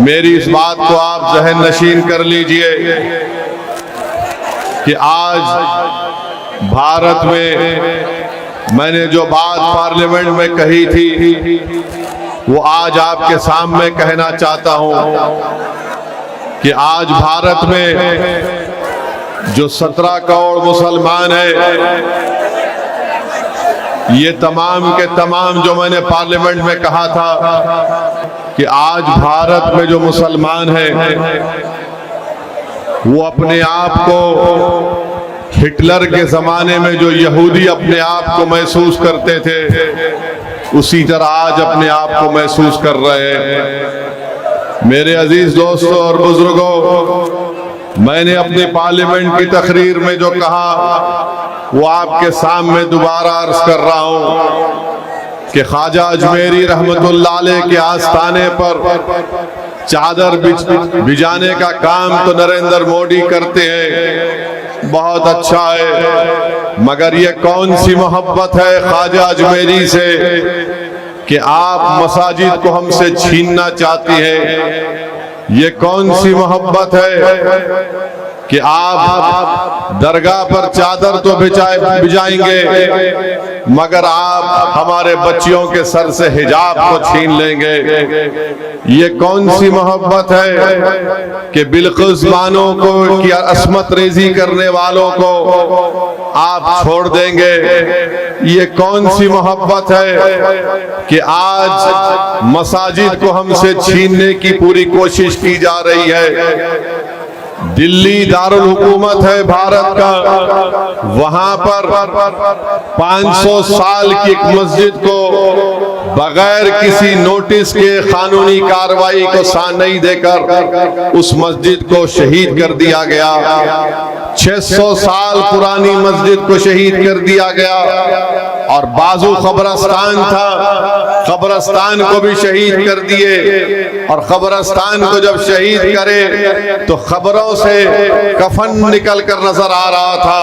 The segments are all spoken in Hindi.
मेरी इस बात को आप जहन नशीन कर लीजिए कि आज भारत में मैंने जो बात पार्लियामेंट में कही थी वो आज आपके सामने कहना चाहता हूं कि आज भारत में जो 17 करोड़ मुसलमान हैं, ये तमाम के तमाम जो मैंने पार्लियामेंट में कहा था कि आज भारत में जो मुसलमान हैं वो अपने आप को हिटलर के जमाने में जो यहूदी अपने आप को महसूस करते थे उसी तरह आज अपने आप को महसूस कर रहे हैं। मेरे अजीज दोस्तों और बुजुर्गों, मैंने अपनी पार्लियामेंट की तकरीर में जो कहा वो आपके सामने दोबारा अर्ज कर रहा हूं कि ख्वाजा अजमेरी रहमतुल्लाह अलैह के आस्थाने पर चादर बिछाने का काम तो नरेंद्र मोदी करते हैं, बहुत अच्छा है, मगर ये कौन सी मोहब्बत है ख्वाजा अजमेरी से कि आप मसाजिद को हमसे छीनना चाहती हैं। ये कौन सी मोहब्बत है कि आप दरगाह पर चादर तो बिछाएंगे मगर आप हमारे बच्चियों के सर से हिजाब को छीन लेंगे। ये कौन सी मोहब्बत है कि बिल्कुस बानों को की असमत रेजी करने वालों को आप छोड़ देंगे। ये कौन सी मोहब्बत है कि आज मसाजिद को हमसे छीनने की पूरी कोशिश की जा रही है। दिल्ली दारुल हुकूमत है भारत का, वहां पर 500 साल की एक मस्जिद को बगैर किसी नोटिस के कानूनी कार्रवाई को नहीं देकर उस मस्जिद को शहीद कर दिया गया। 600 साल पुरानी मस्जिद को शहीद कर दिया गया और बाजू कब्रस्तान था, कब्रस्तान को भी शहीद कर दिए और कब्रस्तान को जब शहीद करे तो खबरों से कफन निकल कर नजर आ रहा था।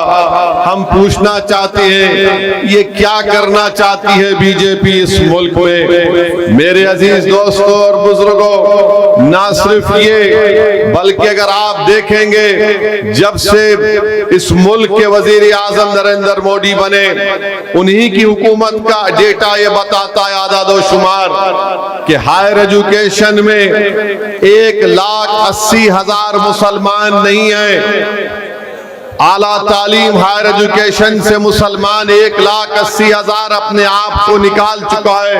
हम पूछना चाहते हैं ये क्या करना चाहती है बीजेपी इस मुल्क में। मेरे अजीज दोस्तों और बुजुर्गों, ना सिर्फ ये बल्कि अगर आप देखेंगे जब से इस मुल्क के वजीर आजम नरेंद्र मोदी बने उन्हीं की हुकूमत का डेटा ये बताता है आदादोशुमार कि हायर एजुकेशन में 1,80,000 मुसलमान नहीं है। आला तालीम हायर एजुकेशन से मुसलमान 1,80,000 अपने आप को निकाल चुका है।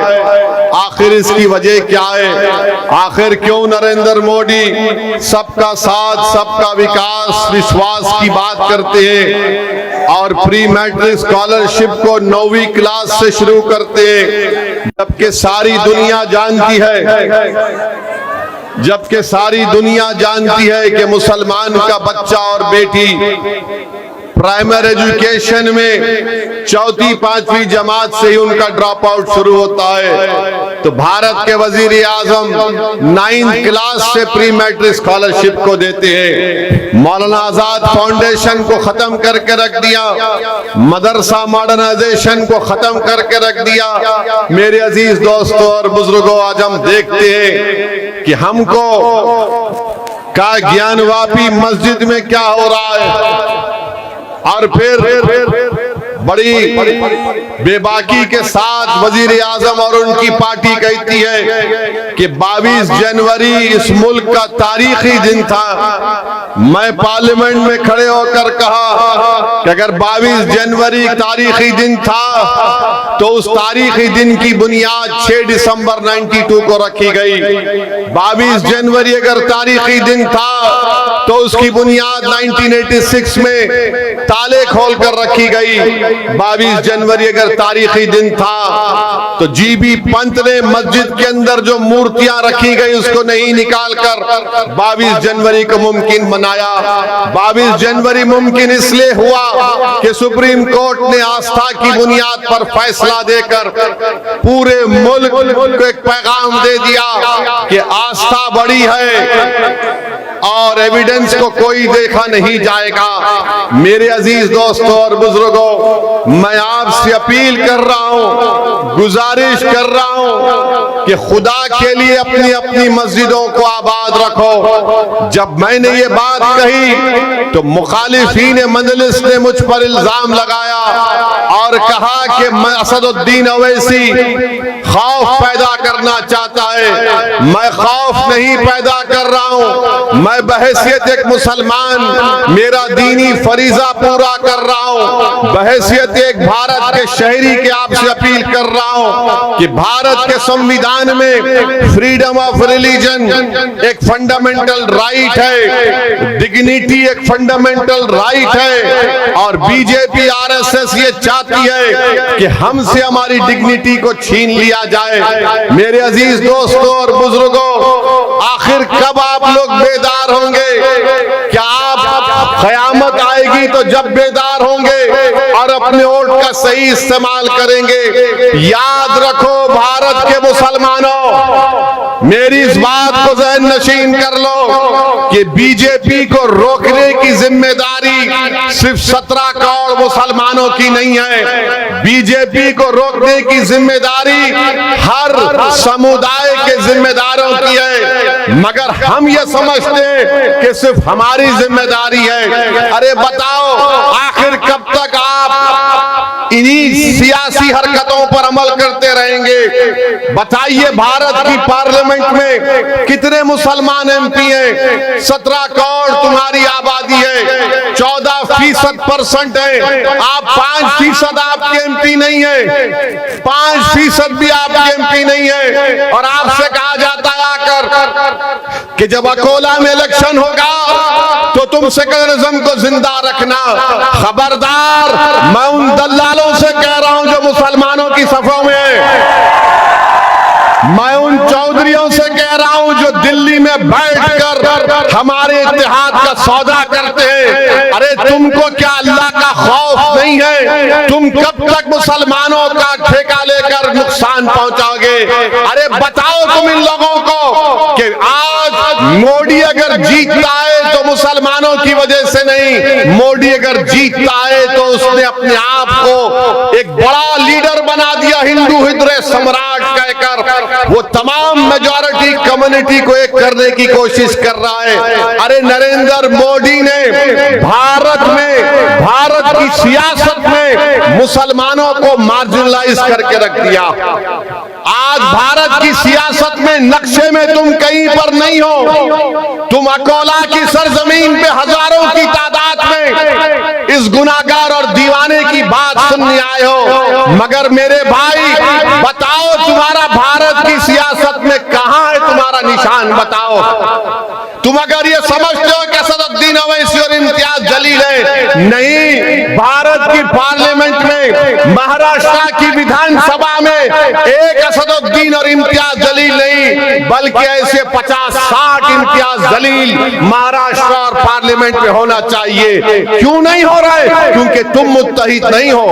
आखिर इसकी वजह क्या है? आखिर क्यों नरेंद्र मोदी सबका साथ सबका विकास विश्वास की बात करते हैं और प्री मैट्रिक स्कॉलरशिप को 9वीं क्लास से शुरू करते हैं, जबकि सारी दुनिया जानती है कि मुसलमान का बच्चा और बेटी प्राइमरी एजुकेशन में 4वीं-5वीं जमात से ही उनका ड्रॉप आउट शुरू होता है। तो भारत के वजीर आजम 9th क्लास से प्री मैट्रिक स्कॉलरशिप को देते हैं। मौलाना आजाद फाउंडेशन को खत्म करके रख दिया, मदरसा मॉडर्नाइजेशन को खत्म करके रख दिया। मेरे अजीज दोस्तों और बुजुर्गों, आज हम देखते हैं कि हमको का ज्ञानवापी मस्जिद में क्या हो रहा है और फिर बड़ी बेबाकी के साथ वजीर आजम और उनकी पार्टी कहती है कि 22 जनवरी इस मुल्क का तारीखी दिन था। मैं पार्लियामेंट में खड़े होकर कहा कि अगर 22 जनवरी तारीखी दिन था तो उस तारीखी दिन की बुनियाद 6 दिसंबर 92 को रखी गई। 22 जनवरी अगर तारीखी दिन था तो उसकी बुनियाद 1986 में ताले खोल कर रखी गई। 22 जनवरी अगर तारीखी दिन था तो जीबी पंत ने मस्जिद के अंदर जो मूर्तियां रखी गई उसको नहीं निकालकर 22 जनवरी को मुमकिन बनाया। 22 जनवरी मुमकिन इसलिए हुआ कि सुप्रीम कोर्ट ने आस्था की बुनियाद पर फैसला देकर पूरे मुल्क को एक पैगाम दे दिया कि आस्था बड़ी है और एविडेंस को कोई देखा नहीं जाएगा। मेरे अजीज दोस्तों और बुजुर्गों, मैं आपसे अपील कर रहा हूं, गुजारिश कर रहा हूं कि खुदा के लिए अपनी अपनी मस्जिदों को आबाद रखो। जब मैंने ये बात कही तो मुखालिफीन मजलिस ने मुझ पर इल्जाम लगाया और कहा कि मैं असदुद्दीन अवैसी खौफ पैदा करना चाहता है। मैं खौफ नहीं पैदा कर रहा हूं, मैं बहैसियत एक मुसलमान मेरा दीनी फरीजा पूरा कर रहा हूं। बहैसियत एक भारत के शहरी के आपसे अपील कर रहा हूं कि भारत के संविधान में फ्रीडम ऑफ रिलीजन एक फंडामेंटल राइट है, डिग्निटी एक फंडामेंटल राइट है, और बीजेपी आरएसएस ये चाहती है कि हमसे हमारी डिग्निटी को छीन लिया जाए। मेरे अजीज दोस्तों और बुजुर्गों, आखिर कब आप लोग बेदार होंगे? क्या आप क़यामत आएगी तो जब बेदार होंगे और अपने वोट का सही इस्तेमाल करेंगे? याद रखो भारत के मुसलमानों, मेरी इस बात को ज़हन नशीन कर लो कि बीजेपी को रोकने की जिम्मेदारी सिर्फ 17 करोड़ मुसलमानों की नहीं है। बीजेपी को रोकने की जिम्मेदारी हर समुदाय के जिम्मेदारों की है, मगर हम ये समझते हैं कि सिर्फ हमारी जिम्मेदारी है। अरे बताओ, आखिर कब तक आप इन्हीं सियासी हरकतों पर अमल करते रहेंगे? बताइए, भारत की पार्लियामेंट में कितने मुसलमान एमपी हैं? 17 करोड़ तुम्हारी आबादी है, 14% है। आप 5% आपके एमपी नहीं है, 5% भी आपके एमपी नहीं है। और आपसे कहा जाता है आकर कि जब अकोला में इलेक्शन होगा तो तुम सेकुलरिज्म को जिंदा रखना। खबरदार, मैं उन दल्लालों से कह रहा हूं जो मुसलमानों की सफों में, मैं उन चौधरियों से कह रहा हूं जो दिल्ली में बैठकर हमारे इत्तेहाद का सौदा करते हैं। अरे तुमको क्या अल्लाह का खौफ नहीं है? तुम कब तक मुसलमानों का ठेका लेकर नुकसान पहुंचाओगे? अरे बताओ तुम इन लोगों को कि आज मोदी अगर जीतता है तो मुसलमानों की वजह से नहीं, मोदी अगर जीतता है तो उसने अपने आप को एक बड़ा लीडर बना दिया, हिंदू हृदय सम्राट कहकर वो तमाम मेजॉरिटी कम्युनिटी को एक करने की कोशिश कर रहा है। अरे नरेंद्र मोदी ने भारत में, भारत की सियासत में मुसलमानों को मार्जिनलाइज करके रख दिया। आज भारत की सियासत में नक्शे में तुम कहीं पर नहीं हो। तुम अकोला की सरजमीन पे हजारों की तादाद में इस गुनाहगार और दीवाने की बात सुनने आए हो, मगर मेरे भाई बताओ, तुम्हारा भारत की सियासत में कहां है तुम्हारा निशान? बताओ। तुम अगर ये समझते हो कि असदुद्दीन अवैसी और इम्तियाज जलील है, नहीं, भारत की पार्लियामेंट में, महाराष्ट्र की विधानसभा में एक असदुद्दीन और इम्तियाज जलील नहीं, बल्कि ऐसे 50-60 इम्तियाज जलील महाराष्ट्र और पार्लियामेंट में होना चाहिए। क्यों नहीं हो रहा है? क्योंकि तुम मुत्तहिद नहीं हो।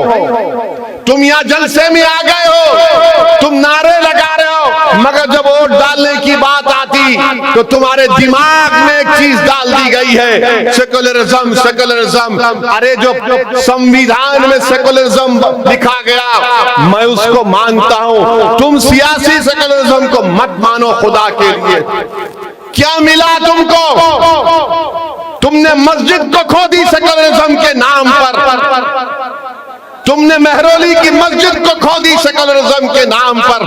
तुम यहाँ जलसे में आ गए हो, तुम नारे लगा रहे हो, मगर जब वोट डालने की बात आती तो तुम्हारे दिमाग में एक चीज डाल दी गई है, सेकुलरिज्म, सेकुलरिज्म। अरे जो संविधान में सेकुलरिज्म लिखा गया मैं उसको मानता हूं, तुम सियासी सेकुलरिज्म को मत मानो खुदा के लिए। क्या मिला तुमको? तुमने मस्जिद को खो दी सेकुलरिज्म के नाम पर, तुमने मेहरौली की मस्जिद को खो दी सेकुलरिज्म के नाम पर।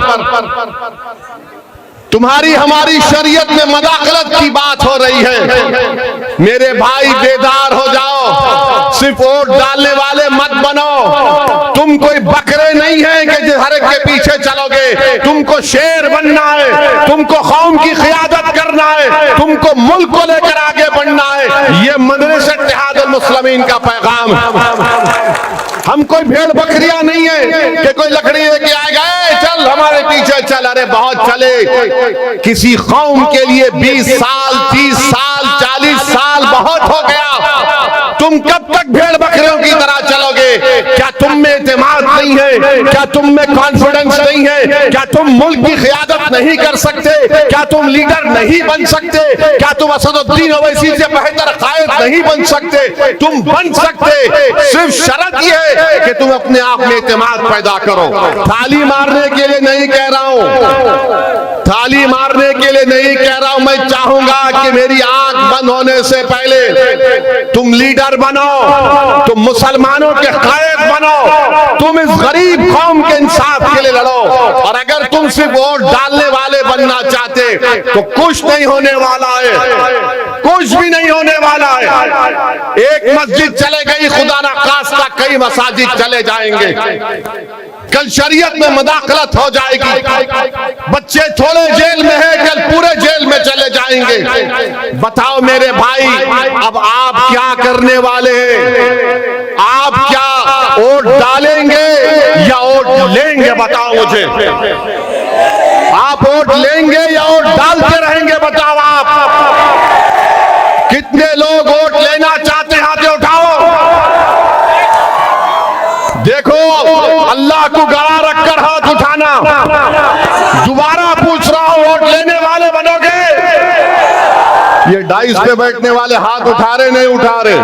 तुम्हारी हमारी शरीयत में मदाखलत की बात हो रही है। मेरे भाई बेदार हो जाओ, सिर्फ वोट डालने वाले मत बनो। तुम कोई बकरे नहीं है कि हर एक के पीछे चलोगे, तुमको शेर बनना है, तुमको कौम की क़ियादत करना है, तुमको मुल्क को लेकर आगे बढ़ना है। ये मजलिस इत्तेहादुल मुस्लिमीन का पैगाम है। हम कोई भेड़ बकरियां नहीं है कि कोई लकड़ी लेके आ गए, चल हमारे पीछे चल। अरे बहुत चले, किसी कौम के लिए 20 साल, 30 साल, 40 साल बहुत हो गया। तुम कब तक भेड़ बकरियों की तरह चलोगे? क्या तुम में एतमाद नहीं है? क्या तुम में कॉन्फिडेंस नहीं है? क्या तुम मुल्क की क़ियादत नहीं कर सकते? क्या तुम लीडर नहीं बन सकते? क्या तुम असदुद्दीन अवैसी से बेहतर कायद नहीं बन सकते? तुम बन सकते, सिर्फ शर्त यह है कि तुम अपने आप में एतमाद पैदा करो। ताली मारने के लिए नहीं कह रहा हूं, थाली मारने के लिए नहीं कह रहा हूं, मैं चाहूंगा कि मेरी आंख बंद होने से पहले तुम लीडर बनो, तुम मुसलमानों के कायद बनो, तुम इस गरीब कौम के इंसाफ के लिए लड़ो। और अगर तुम सिर्फ वोट डालने वाले बनना चाहते तो कुछ नहीं होने वाला है, कुछ भी नहीं होने वाला है। एक मस्जिद चले गई, खुदा ना खास्ता कई मसाजिद चले जाएंगे। कल शरीयत में मदाखलत हो जाएगी, बच्चे थोड़े जेल में हैं, कल पूरे जेल में चले जाएंगे। बताओ मेरे भाई, अब आप क्या करने वाले हैं? आप क्या वोट डालेंगे या वोट लेंगे? बताओ मुझे, आप वोट लेंगे या वोट डालते रहेंगे? बताओ आप कितने लोग वोट लेना चाहते हैं? हाथ उठाओ। देखो, अल्लाह को गवाह रखकर हाथ उठाना। दोबारा पूछ रहा हूं, वोट लेने वाले बनोगे? ये डाइस पे बैठने वाले हाथ उठा रहे नहीं उठा रहे?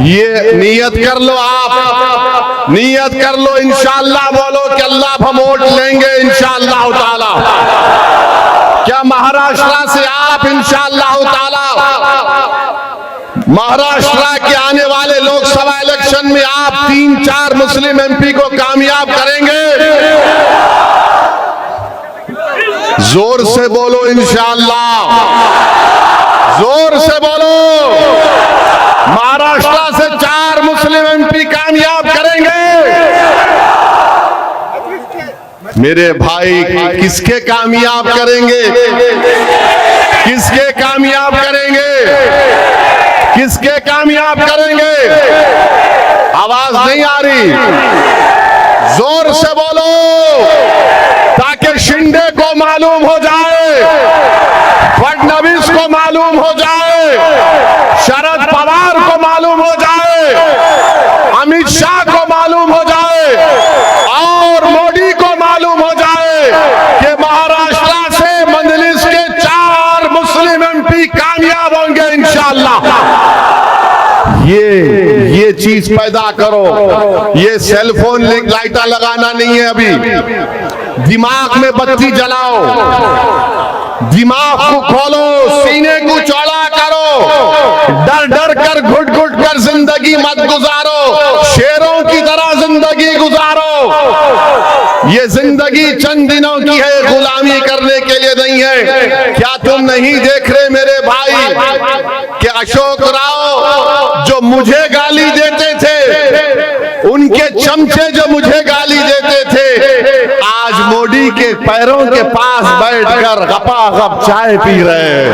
ये नियत कर लो, आप नियत कर लो, इंशाअल्लाह बोलो कि अल्लाह हम वोट लेंगे इंशाअल्लाह ताला। क्या महाराष्ट्र से आप इंशाअल्लाह ताला महाराष्ट्र के आने वाले लोकसभा इलेक्शन में आप 3-4 मुस्लिम एमपी को कामयाब करेंगे? जोर से बोलो इंशाअल्लाह, जोर से बोलो। महाराष्ट्र से 4 मुस्लिम एमपी कामयाब करेंगे? मेरे भाई, किसके कामयाब करेंगे? किसके कामयाब करेंगे? किसके कामयाब करेंगे? आवाज नहीं आ रही, जोर से बोलो ताकि शिंदे को मालूम हो जाए, फडणवीस को मालूम हो जाए, शरद पवार को मालूम हो जाए, अमित शाह को मालूम हो जाए और मोदी को मालूम हो जाए कि महाराष्ट्र से मंजलिस के 4 मुस्लिम एमपी कामयाब होंगे इंशाअल्लाह। ये चीज पैदा करो। ये सेलफोन लाइटा लगाना नहीं है, अभी दिमाग में बत्ती जलाओ, दिमाग को खोलो, सीने को चौड़ा करो, डर डर कर घुट घुट कर जिंदगी मत गुजारो, शेरों की तरह जिंदगी गुजारो। ये जिंदगी चंद दिनों की है, गुलामी करने के लिए नहीं है। क्या तुम नहीं देख रहे मेरे भाई कि अशोक राव जो मुझे गाली देते थे, उनके चमचे जो मुझे गाली देते थे, आज मोदी के पैरों के पास बैठकर गपागप चाय पी रहे हैं।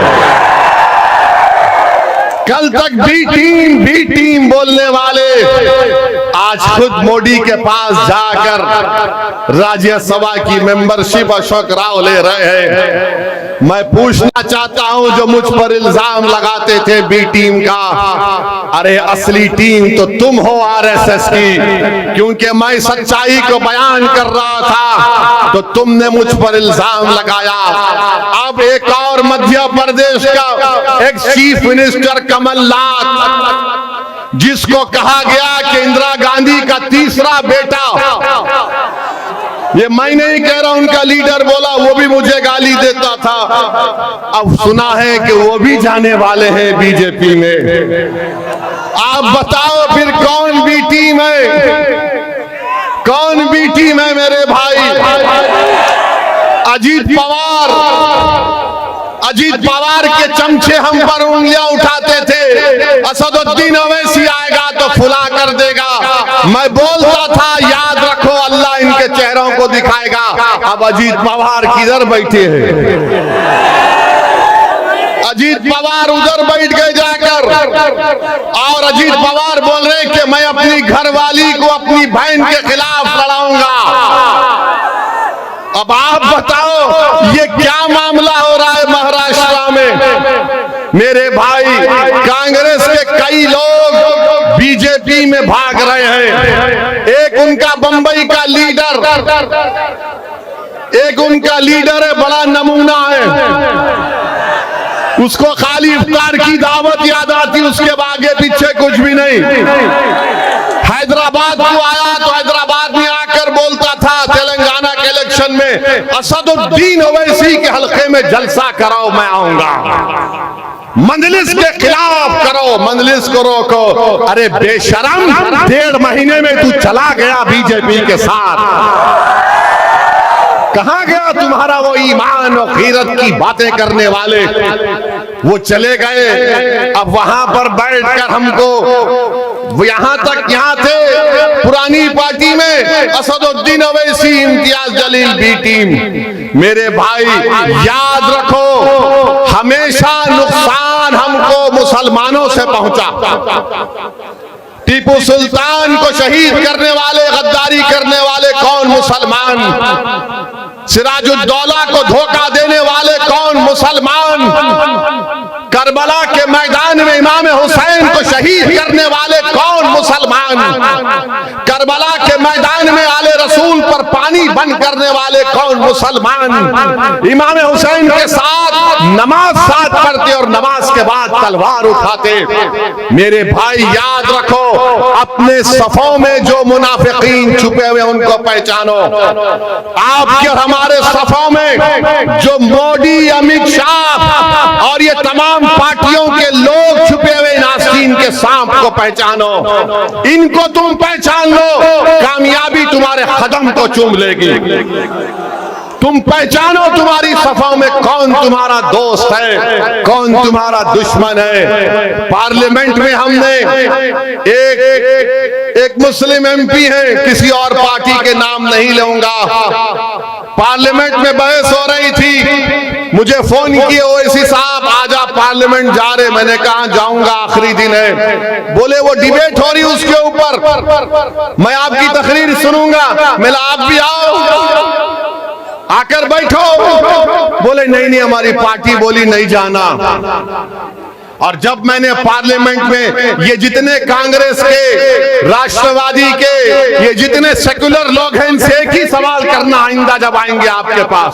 कल तक बी टीम बोलने वाले आज खुद मोदी के पास जाकर राज्यसभा की मेंबरशिप अशोक राव ले रहे हैं। मैं पूछना चाहता हूं, जो मुझ पर इल्जाम लगाते थे बी टीम का, अरे असली टीम तो तुम हो आरएसएस की, क्योंकि मैं सच्चाई को बयान कर रहा था तो तुमने मुझ पर इल्जाम लगाया। अब एक और मध्य प्रदेश का एक चीफ मिनिस्टर कमलनाथ, जिसको कहा गया कि इंदिरा गांधी का तीसरा बेटा, ये मैं नहीं कह रहा, उनका लीडर बोला, वो भी मुझे गाली देता था। अब सुना है कि वो भी जाने वाले हैं बीजेपी में। आप बताओ फिर कौन बी टीम है? कौन बी टीम है मेरे भाई? अजीत पवार के चमचे हम पर उंगलियां उठाते थे, असदुद्दीन अवैसी आएगा तो फुला कर देगा। मैं बोलता था याद रखो, अल्लाह इनके चेहरों को दिखाएगा। अब अजीत पवार किधर बैठे हैं? अजीत पवार उधर बैठ गए जाकर, और अजीत पवार बोल रहे कि मैं अपनी घरवाली को अपनी बहन के खिलाफ लड़ाऊंगा। अब आप बताओ ये क्या मामला हो रहा है महाराष्ट्र में? मेरे भाई, कांग्रेस के कई लोग बीजेपी में भाग रहे हैं। एक उनका बंबई का लीडर, एक उनका लीडर है, बड़ा नमूना है। उसको खाली इफ्तार की दावत याद आती, उसके आगे पीछे कुछ भी नहीं। हैदराबाद को आया तो हैदराबाद में आकर बोलता था तेलंगाना के इलेक्शन में में असदुद्दीन ओवैसी के हल्के में जलसा कराओ, मैं आऊंगा। मंजलिस के खिलाफ करो, मंजलिस को रोको। अरे बेशरम, 1.5 महीने में तू चला गया बीजेपी के साथ। कहां गया तुम्हारा वो ईमान और खीरत की बातें करने वाले? वो चले गए। अब वहां पर बैठकर हमको यहां थे पुरानी पार्टी में असदुद्दीन ओवैसी, इम्तियाज जलील बी टीम। मेरे भाई याद रखो, हमेशा नुकसान हमको मुसलमानों से पहुंचा। टीपू सुल्तान को शहीद करने वाले, गद्दारी करने वाले कौन? मुसलमान। सिराजुद्दौला को धोखा देने वाले कौन? मुसलमान। करबला के मैदान में इमाम हुसैन को शहीद करने वाले कौन? मुसलमान। करबला के मैदान में आले रसूल पर पानी बंद करने वाले कौन? मुसलमान। इमाम हुसैन के साथ नमाज साथ पढ़ते और नमाज के बाद तलवार उठाते। मेरे भाई याद रखो, अपने सफों में जो मुनाफिकीन छुपे हुए उनको पहचानो। आपके और हमारे सफों में जो मोदी, अमित शाह और ये तमाम पार्टियों के लोग छुपे हुए नास्तीन के सांप को पहचानो। इनको तुम पहचान लो, कामयाबी तुम्हारे कदम को चूम लेगी। तुम पहचानो तुम्हारी सफाओं में कौन तुम्हारा दोस्त है, कौन तुम्हारा दुश्मन है। पार्लियामेंट में हमने एक मुस्लिम एमपी है, किसी और पार्टी के नाम नहीं लूंगा। पार्लियामेंट में बहस हो रही थी, मुझे फोन किए ओवैसी साहब आजा पार्लियामेंट जा रहे। मैंने कहा जाऊंगा, आखिरी दिन है। बोले वो डिबेट हो रही उसके ऊपर, मैं आपकी तकरीर सुनूंगा। मेरा आप भी आओ, आकर बैठो। बोले नहीं नहीं, हमारी पार्टी बोली नहीं जाना। और जब मैंने पार्लियामेंट में ये जितने कांग्रेस के, राष्ट्रवादी के, ये जितने सेकुलर लोग हैं, इनसे एक ही सवाल करना आइंदा जब आएंगे आपके पास,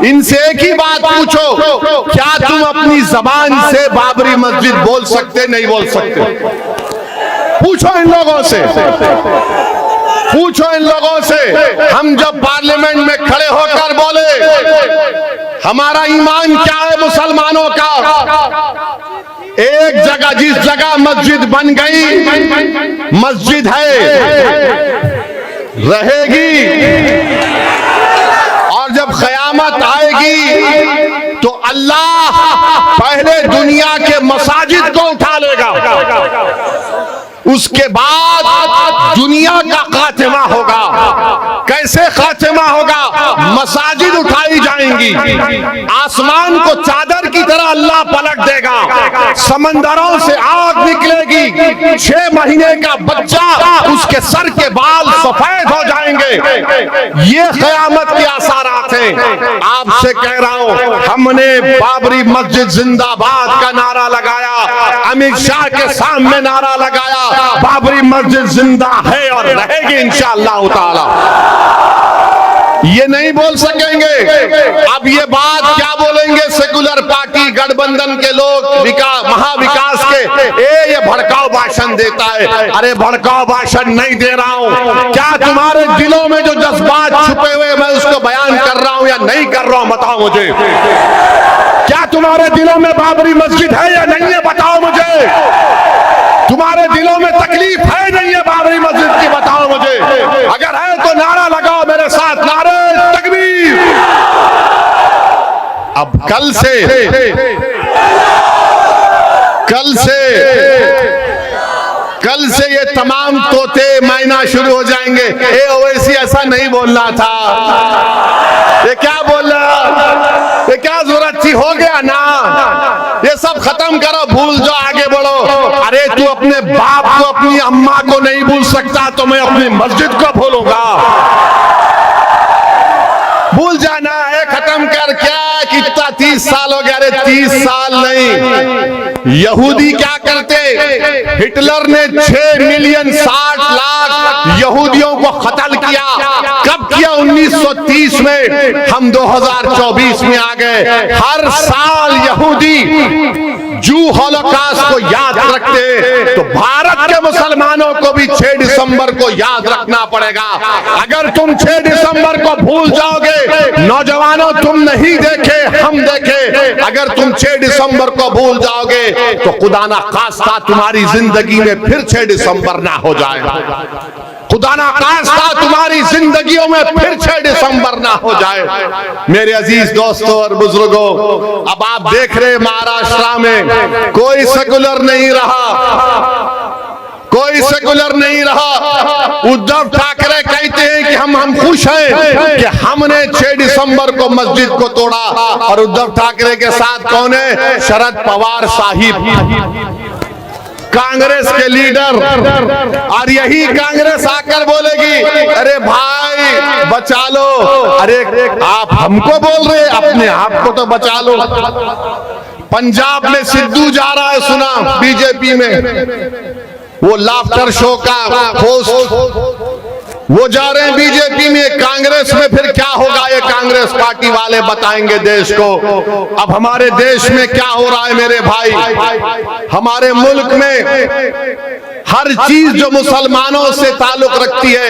इनसे एक ही बात पूछो, क्या तुम अपनी जबान से बाबरी मस्जिद बोल सकते? नहीं बोल सकते? पूछो इन लोगों से, पूछो इन लोगों से। हम जब पार्लियामेंट में खड़े होकर बोले हमारा ईमान क्या है मुसलमानों का, एक जगह जिस जगह मस्जिद बन गई, मस्जिद है, रहेगी, और जब क़यामत आएगी तो अल्लाह पहले दुनिया के मसाजिद को उठा लेगा, उसके बाद दुनिया का खात्मा होगा। कैसे खात्मा होगा? मसाजिद उठाई जाएंगी, आसमान को चादर की तरह अल्लाह पलट देगा, समंदरों से आग निकलेगी, 6 महीने का बच्चा, उसके सर के बाल सफेद हो जाएंगे। ये क़यामत के आसारात हैं। आपसे कह रहा हूं, हमने बाबरी मस्जिद जिंदाबाद का नारा लगाया, अमित शाह के सामने नारा लगाया, बाबरी मस्जिद जिंदा है और रहेगी इंशाअल्लाह ताला। ये नहीं बोल सकेंगे। अब ये बात क्या बोलेंगे सेकुलर पार्टी गठबंधन के लोग, महाविकास के, ये भड़काऊ भाषण देता है। अरे भड़काऊ भाषण नहीं दे रहा हूं। क्या तुम्हारे दिलों में जो जज्बात छुपे हुए मैं उसको बयान कर रहा हूं या नहीं कर रहा हूं? बताओ मुझे। क्या तुम्हारे दिलों में बाबरी मस्जिद है या नहीं है? बताओ मुझे। तुम्हारे दिलों में तकलीफ है नहीं है बाबरी मस्जिद की? बताओ मुझे। अगर है तो नारा लगाओ मेरे साथ, नारे तकबीर। अब कल से ये तमाम तोते मैना शुरू हो जाएंगे। ए ओवैसी ऐसा नहीं बोलना था, ये क्या बोल रहा, ये क्या जरूरत थी? हो गया ना, ये सब खत्म करो, भूल जाओ, आगे बढ़ो। अरे तू अपने बाप को, अपनी अम्मा को नहीं भूल सकता तो मैं अपनी मस्जिद को भूलूंगा? भूल जाना है, खत्म कर। क्या कितना 30 साल हो गया? अरे 30 साल नहीं, यहूदी क्या करते? हिटलर ने 6 मिलियन 60 लाख यहूदियों को कत्ल किया। कब किया? 1930 में। हम 2024 में आ गए। हर साल यहूदी जू हॉलोकॉस्ट को याद रखते तो भारत के मुसलमानों को भी 6 दिसंबर को याद रखना पड़ेगा। अगर तुम 6 दिसंबर को भूल जाओगे, नौजवानों तुम नहीं देखे हम देखे, अगर तुम 6 दिसंबर को भूल जाओगे तो खुदा ना खास्ता तुम्हारी जिंदगी में फिर 6 दिसंबर ना हो जाए, खुदा ना खास्ता तुम्हारी जिंदगियों में फिर 6 दिसंबर ना हो जाए। मेरे अजीज दोस्तों और बुजुर्गों, अब आप देख रहे महाराष्ट्र में कोई सेकुलर नहीं रहा, कोई सेकुलर नहीं रहा। उद्धव ठाकरे कहते हैं कि हम खुश हैं कि हमने 6 दिसंबर को मस्जिद को तोड़ा, और उद्धव ठाकरे के साथ कौन है? शरद पवार साहिब, कांग्रेस के लीडर। और यही कांग्रेस आकर बोलेगी अरे भाई बचा लो, अरे आप हमको बोल रहे, अपने आप को तो बचा लो। पंजाब में सिद्धू जा रहा है, सुना बीजेपी में, वो लाफ्टर शो का होस्ट, वो जा रहे हैं बीजेपी में। कांग्रेस में फिर क्या होगा ये कांग्रेस पार्टी वाले बताएंगे देश को। अब हमारे देश में क्या हो रहा है मेरे भाई, हमारे मुल्क में हर चीज जो मुसलमानों से ताल्लुक रखती है,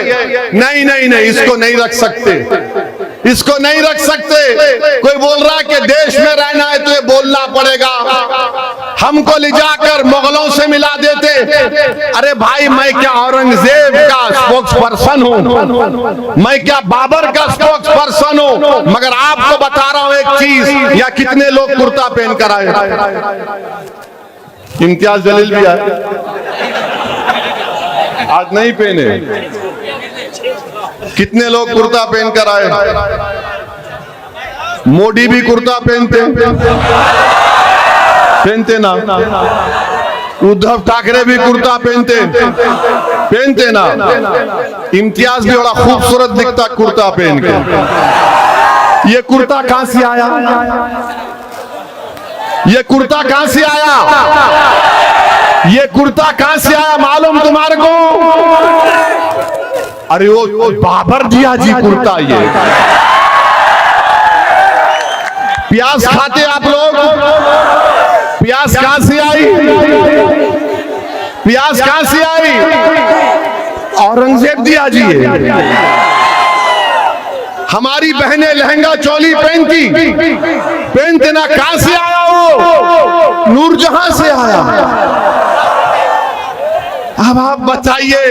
नहीं नहीं नहीं इसको नहीं रख सकते, इसको नहीं रख सकते। कोई बोल रहा है कि देश में रहना है तो ये बोलना पड़ेगा, हमको ले जाकर मुगलों से मिला देते। अरे भाई मैं क्या औरंगजेब का स्पोक्स पर्सन हूं, मैं क्या बाबर का स्पोक्स पर्सन हूं, मगर आपको बता रहा हूं एक चीज, या कितने लोग कुर्ता पहन कर आए? इम्तियाज जलील भी आए, आज नहीं पहने। कितने लोग कुर्ता पहन कर आए? मोदी भी कुर्ता पहनते ना, उद्धव ठाकरे भी कुर्ता पहनते ना, इम्तियाज भी बड़ा खूबसूरत दिखता कुर्ता पहन के। ये कुर्ता कहां से आया? ये कुर्ता कहां से आया? ये कुर्ता कहां से आया मालूम तुम्हारे को? अरे वो बाबर दिया जी कुर्ता। ये प्याज खाते आप लोग? प्याज कहां से आई? प्याज कहां से आई? औरंगजेब दिया जी है। हमारी बहनें लहंगा चोली पहनते ना, कहां से आया वो? नूरजहां से आया। अब आप बताइए,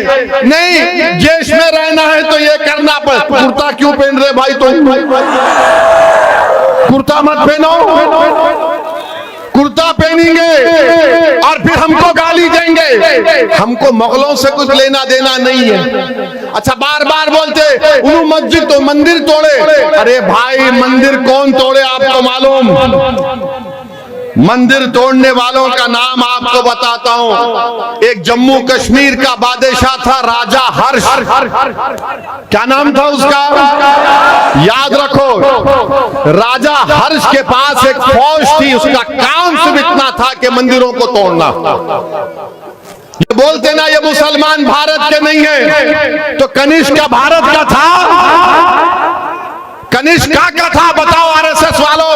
नहीं देश में रहना है तो ये करना पड़े। कुर्ता क्यों पहन रहे भाई? तुम कुर्ता मत पहनो, कुर्ता पहनेंगे और फिर हमको गाली देंगे। हमको मुगलों से कुछ लेना देना नहीं है। अच्छा बार बार बोलते उन्होंने मस्जिद तो मंदिर तोड़े। अरे भाई मंदिर कौन तोड़े आपको मालूम? मंदिर तोड़ने वालों का नाम आपको बताता हूं। एक जम्मू कश्मीर का बादशाह था राजा हर्ष। क्या नाम था उसका? याद रखो, राजा हर्ष के पास एक फौज थी, उसका काम सिर्फ इतना था कि मंदिरों को तोड़ना। ये बोलते ना ये मुसलमान भारत के नहीं है, तो कनिष्क का भारत का था? कनिष्क का था? बताओ आरएसएस वालों।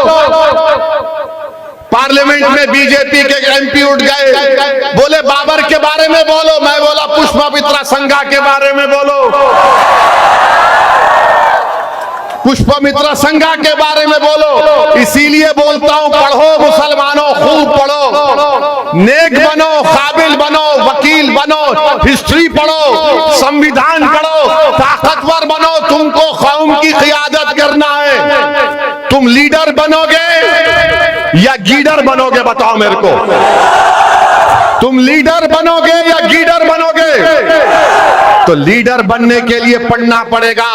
पार्लियामेंट में बीजेपी के एमपी उठ गए, बोले बाबर के बारे में बोलो। मैं बोला पुष्पमित्रा संघा के बारे में बोलो, पुष्पमित्रा संघा के बारे में बोलो। इसीलिए बोलता हूं पढ़ो मुसलमानों, खूब पढ़ो, नेक बनो, काबिल बनो, वकील बनो, हिस्ट्री पढ़ो, संविधान पढ़ो, ताकतवर बनो। तुमको कौम की क़ियादत करना है। तुम लीडर बनोगे या गीडर बनोगे? बताओ मेरे को, तुम लीडर बनोगे या गीडर बनोगे? तो लीडर बनने के लिए पढ़ना पड़ेगा,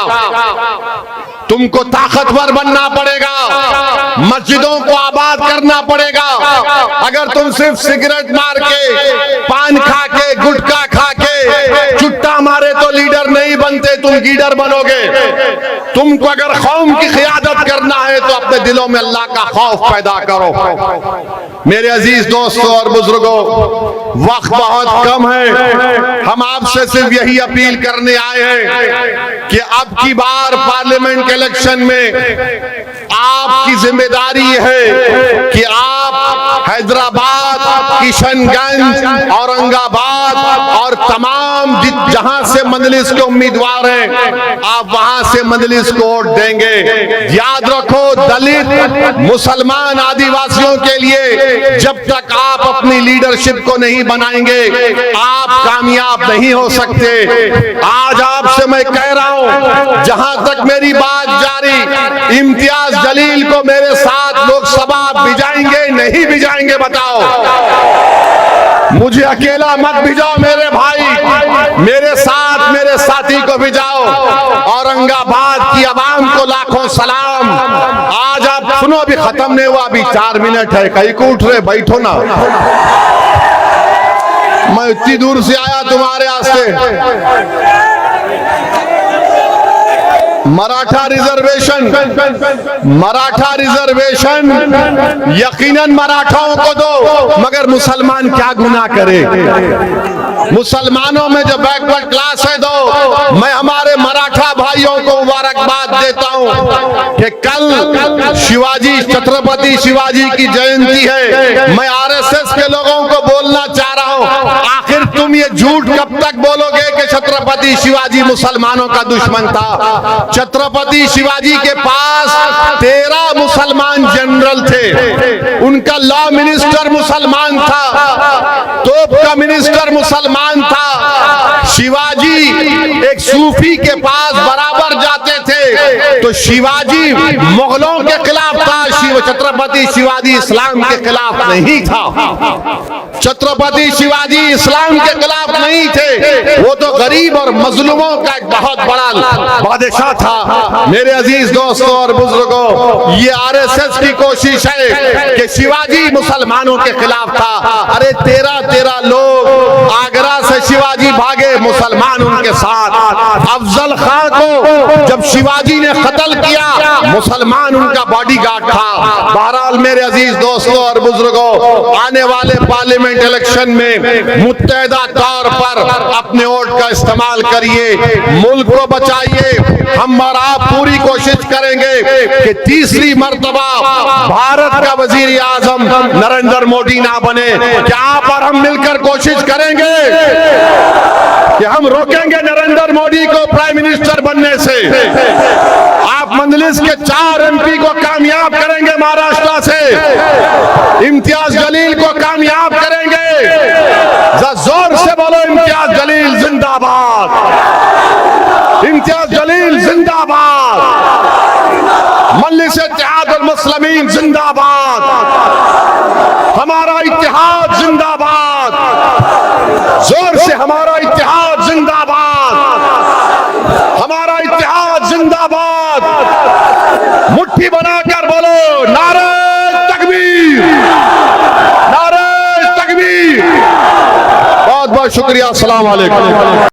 तुमको ताकतवर बनना पड़ेगा, मस्जिदों को आबाद करना पड़ेगा। अगर तुम सिर्फ सिगरेट मार के, पान खा के, गुटखा खा के, चुट्टा मारे तो लीडर नहीं बनते, तुम गीडर बनोगे। तुमको अगर कौम की क़ियादत करना है तो अपने दिलों में अल्लाह का खौफ पैदा करो। मेरे अजीज दोस्तों और बुजुर्गों, वक्त बहुत कम है। हम आपसे सिर्फ यही अपील करने आए हैं कि अब की बार पार्लियामेंट के इलेक्शन में आपकी जिम्मेदारी है कि आप हैदराबाद किशनगंज, औरंगाबाद और तमाम जहां से मजलिस के उम्मीदवार हैं, आप वहां से मजलिस को वोट देंगे। याद रखो, दलित, मुसलमान, आदिवासियों के लिए जब तक आप अपनी लीडरशिप को नहीं बनाएंगे, आप कामयाब नहीं हो सकते। आज आपसे मैं कह रहा हूं, जहां तक मेरी बात जारी, इम्तियाज जलील को मेरे साथ लोकसभा भिजाएंगे नहीं भिजाएंगे बताओ? मुझे अकेला मत भिजाओ मेरे भाई, मेरे साथ मेरे साथी को भिजाओ। औरंगाबाद की आवाम को लाखों सलाम। आज आप सुनो, अभी खत्म नहीं हुआ, अभी 4 मिनट है, कहीं को उठ रहे, बैठो ना। मैं इतनी दूर से आया तुम्हारे वास्ते। मराठा रिजर्वेशन यकीनन मराठाओं को दो, मगर मुसलमान क्या गुनाह करे? मुसलमानों में जो बैकवर्ड क्लास है दो। मैं हमारे मराठा भाइयों को मुबारकबाद देता हूं कि कल शिवाजी, छत्रपति शिवाजी की जयंती है। मैं आरएसएस के लोगों को बोलना चाह रहा हूं, आखिर तुम ये झूठ कब तक बोलोगे कि छत्रपति शिवाजी मुसलमानों का दुश्मन था? छत्रपति शिवाजी के पास 13 मुसलमान जनरल थे, उनका लॉ मिनिस्टर मुसलमान था, तोप का मिनिस्टर मुसलमान था। शिवाजी एक सूफी के पास बराबर जाते थे, तो शिवाजी मुगलों के खिलाफ था, छत्रपति शिवाजी इस्लाम के खिलाफ नहीं था। छत्रपति शिवाजी इस्लाम के खिलाफ नहीं थे, वो तो गरीब और मजलूमों का एक बहुत बड़ा बादशाह था। मेरे अजीज दोस्तों और बुजुर्गों, ये आरएसएस की कोशिश है कि शिवाजी मुसलमानों के खिलाफ था। अरे 13 लोग आगरा से शिवाजी भागे, मुसलमान उनके साथ। अफजल खान को जब शिवाजी ने कत्ल किया, मुसलमान उनका बॉडीगार्ड था। बहरहाल मेरे अजीज दोस्तों और बुजुर्गों, आने वाले पार्लियामेंट इलेक्शन में मुत्तहदा तौर पर अपने वोट का इस्तेमाल करिए, मुल्क को बचाइए। हम और आप पूरी कोशिश करेंगे कि तीसरी मर्तबा भारत का वजीर आजम नरेंद्र मोदी ना बने। क्या आप और हम मिलकर कोशिश करेंगे कि हम रोकेंगे नरेंद्र मोदी को प्राइम मिनिस्टर बनने से? आप मजलिस के 4 एमपी को कामयाब करेंगे महाराष्ट्र से, इम्तियाज जलील को कामयाब करेंगे। जोर से बोलो, इम्तियाज जलील जिंदाबाद, इम्तियाज जलील जिंदाबाद, मजलिस इत्तेहादुल मुस्लिमीन जिंदाबाद, हमारा इत्तेहाद जिंदाबाद, जोर से हमारा इत्तेहाद जिंदाबाद, हमारा इत्तेहाद जिंदाबाद। मुट्ठी बनाकर बोलो, नारे तकबीर, नारे तकबीर। बहुत बहुत शुक्रिया। अस्सलाम वालेकुम।